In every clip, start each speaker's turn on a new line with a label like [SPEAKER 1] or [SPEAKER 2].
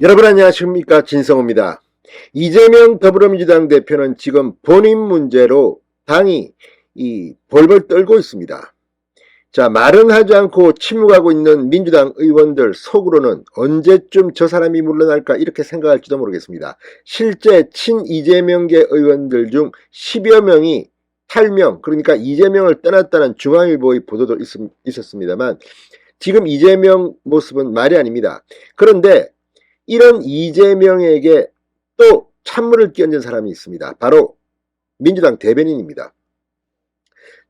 [SPEAKER 1] 여러분 안녕하십니까, 진성호입니다. 이재명 더불어민주당 대표는 지금 본인 문제로 당이 벌벌 떨고 있습니다. 자, 말은 하지 않고 침묵하고 있는 민주당 의원들 속으로는 언제쯤 저 사람이 물러날까 이렇게 생각할지도 모르겠습니다. 실제 친 이재명계 의원들 중 10여 명이 탈명, 그러니까 이재명을 떠났다는 중앙일보의 보도도 있었습니다만 지금 이재명 모습은 말이 아닙니다. 그런데 이런 이재명에게 또 찬물을 끼얹은 사람이 있습니다. 바로 민주당 대변인입니다.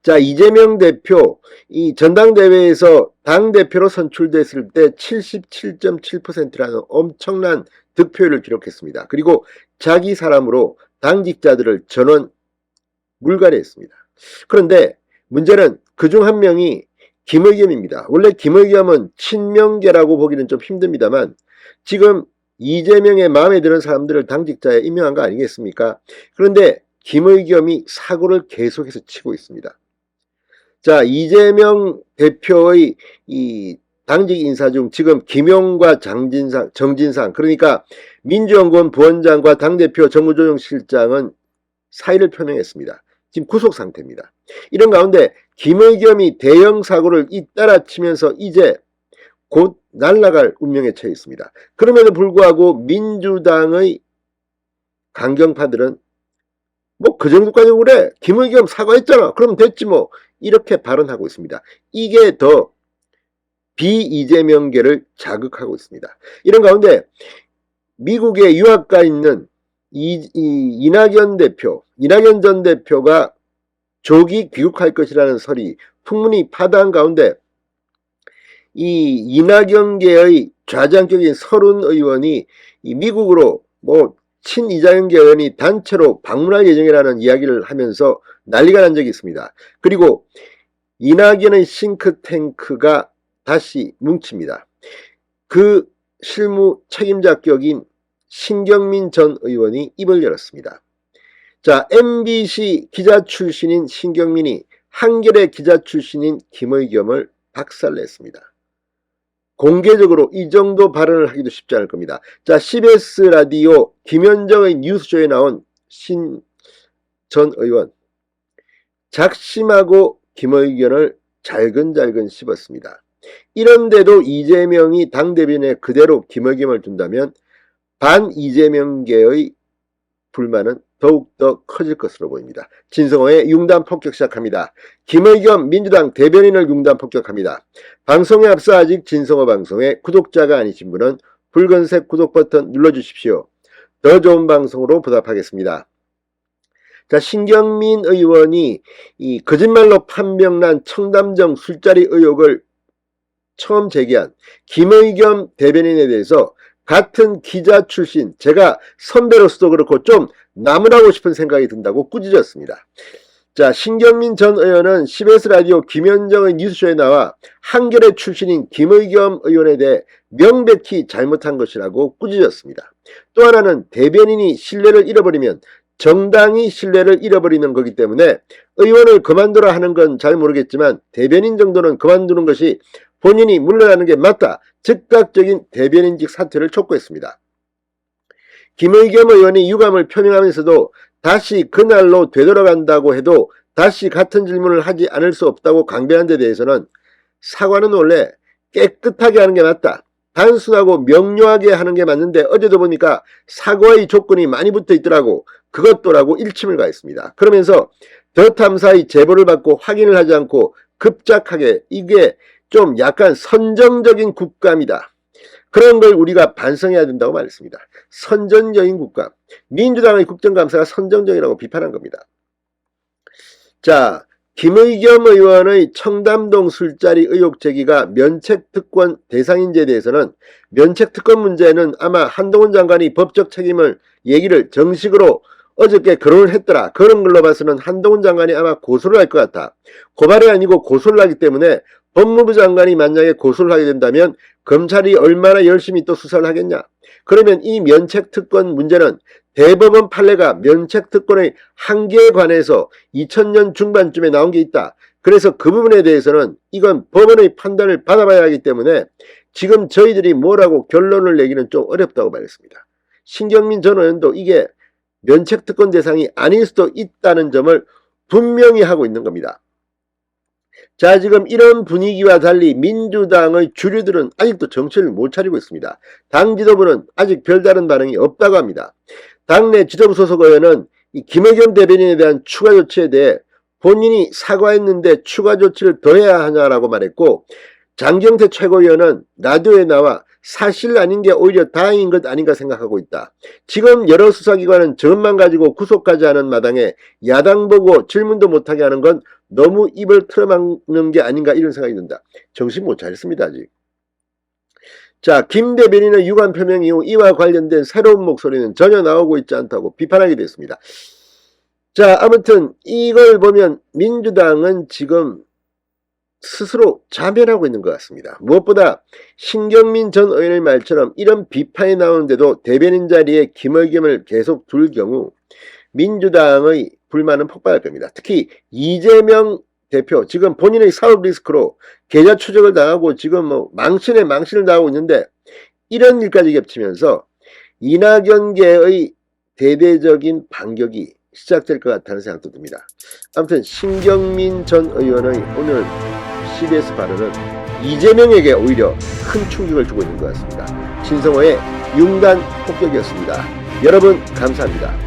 [SPEAKER 1] 자, 이재명 대표 이 전당대회에서 당대표로 선출됐을 때 77.7%라는 엄청난 득표율을 기록했습니다. 그리고 자기 사람으로 당직자들을 전원 물갈이했습니다. 그런데 문제는 그중 한 명이 김의겸입니다. 원래 김의겸은 친명계라고 보기는 좀 힘듭니다만 지금 이재명의 마음에 드는 사람들을 당직자에 임명한 거 아니겠습니까? 그런데 김의겸이 사고를 계속해서 치고 있습니다. 자, 이재명 대표의 이 당직 인사 중 지금 김용과 정진상, 그러니까 민주연구원 부원장과 당대표 정무조정실장은 사의를 표명했습니다. 지금 구속 상태입니다. 이런 가운데 김의겸이 대형 사고를 잇따라 치면서 이제 곧 날아갈 운명에 처해 있습니다. 그럼에도 불구하고 민주당의 강경파들은 뭐 그 정도까지 그래, 김의겸 사과했잖아, 그럼 됐지 뭐, 이렇게 발언하고 있습니다. 이게 더 비이재명계를 자극하고 있습니다. 이런 가운데 미국에 유학가 있는 이낙연 전 대표가 조기 귀국할 것이라는 설이 풍문이 파다한 가운데 이 이낙연계의 좌장격인 서른 의원이 미국으로 친이낙연계 의원이 단체로 방문할 예정이라는 이야기를 하면서 난리가 난 적이 있습니다. 그리고 이낙연의 싱크탱크가 다시 뭉칩니다. 그 실무 책임자 격인 신경민 전 의원이 입을 열었습니다. 자, MBC 기자 출신인 신경민이 한겨레 기자 출신인 김의겸을 박살냈습니다. 공개적으로 이 정도 발언을 하기도 쉽지 않을 겁니다. 자, CBS 라디오 김현정의 뉴스쇼에 나온 신 전 의원, 작심하고 김의겸을 잘근잘근 씹었습니다. 이런데도 이재명이 당대변인에 그대로 김의겸을 둔다면 반 이재명계의 불만은 더욱더 커질 것으로 보입니다. 진성호의 융단 폭격 시작합니다. 김의겸 민주당 대변인을 융단 폭격합니다. 방송에 앞서 아직 진성호 방송에 구독자가 아니신 분은 붉은색 구독 버튼 눌러주십시오. 더 좋은 방송으로 보답하겠습니다. 자, 신경민 의원이 이 거짓말로 판명난 청담정 술자리 의혹을 처음 제기한 김의겸 대변인에 대해서 같은 기자 출신 제가 선배로서도 그렇고 좀 나무라고 싶은 생각이 든다고 꾸짖었습니다. 자, 신경민 전 의원은 CBS 라디오 김현정의 뉴스쇼에 나와 한겨레 출신인 김의겸 의원에 대해 명백히 잘못한 것이라고 꾸짖었습니다. 또 하나는 대변인이 신뢰를 잃어버리면 정당이 신뢰를 잃어버리는 거기 때문에 의원을 그만두라 하는 건 잘 모르겠지만 대변인 정도는 그만두는 것이 본인이 물러나는 게 맞다. 즉각적인 대변인직 사퇴를 촉구했습니다. 김의겸 의원이 유감을 표명하면서도 다시 그날로 되돌아간다고 해도 다시 같은 질문을 하지 않을 수 없다고 강변한 데 대해서는 사과는 원래 깨끗하게 하는 게 맞다. 단순하고 명료하게 하는 게 맞는데 어제도 보니까 사과의 조건이 많이 붙어 있더라고. 그것도라고 일침을 가했습니다. 그러면서 더 탐사의 제보를 받고 확인을 하지 않고 급작하게, 이게 좀 약간 선정적인 국감이다. 그런 걸 우리가 반성해야 된다고 말했습니다. 선정적인 국감. 민주당의 국정감사가 선정적이라고 비판한 겁니다. 자, 김의겸 의원의 청담동 술자리 의혹 제기가 면책특권 대상인지에 대해서는 면책특권 문제는 아마 한동훈 장관이 법적 책임을 얘기를 정식으로 어저께 결혼을 했더라. 그런 걸로 봐서는 한동훈 장관이 아마 고소를 할 것 같아. 고발이 아니고 고소를 하기 때문에 법무부 장관이 만약에 고소를 하게 된다면 검찰이 얼마나 열심히 또 수사를 하겠냐. 그러면 이 면책특권 문제는 대법원 판례가 면책특권의 한계에 관해서 2000년 중반쯤에 나온 게 있다. 그래서 그 부분에 대해서는 이건 법원의 판단을 받아봐야 하기 때문에 지금 저희들이 뭐라고 결론을 내기는 좀 어렵다고 말했습니다. 신경민 전 의원도 이게 면책특권 대상이 아닐 수도 있다는 점을 분명히 하고 있는 겁니다. 자, 지금 이런 분위기와 달리 민주당의 주류들은 아직도 정신을 못 차리고 있습니다. 당 지도부는 아직 별다른 반응이 없다고 합니다. 당내 지도부 소속 의원은 이 김의겸 대변인에 대한 추가 조치에 대해 본인이 사과했는데 추가 조치를 더해야 하냐라고 말했고, 장경태 최고위원은 라디오에 나와 사실 아닌 게 오히려 다행인 것 아닌가 생각하고 있다. 지금 여러 수사기관은 저것만 가지고 구속까지 하는 마당에 야당 보고 질문도 못하게 하는 건 너무 입을 틀어막는 게 아닌가 이런 생각이 든다. 정신 못 차렸습니다 아직. 자, 김 대변인의 유감 표명 이후 이와 관련된 새로운 목소리는 전혀 나오고 있지 않다고 비판하게 됐습니다. 자, 아무튼 이걸 보면 민주당은 지금 스스로 자멸하고 있는 것 같습니다. 무엇보다 신경민 전 의원의 말처럼 이런 비판이 나오는데도 대변인 자리에 김의겸을 계속 둘 경우 민주당의 불만은 폭발할 겁니다. 특히 이재명 대표 지금 본인의 사업 리스크로 계좌 추적을 당하고 지금 뭐 망신에 망신을 당하고 있는데 이런 일까지 겹치면서 이낙연계의 대대적인 반격이 시작될 것 같다는 생각도 듭니다. 아무튼 신경민 전 의원의 오늘 CBS 발언은 이재명에게 오히려 큰 충격을 주고 있는 것 같습니다. 신성호의 융단 폭격이었습니다. 여러분 감사합니다.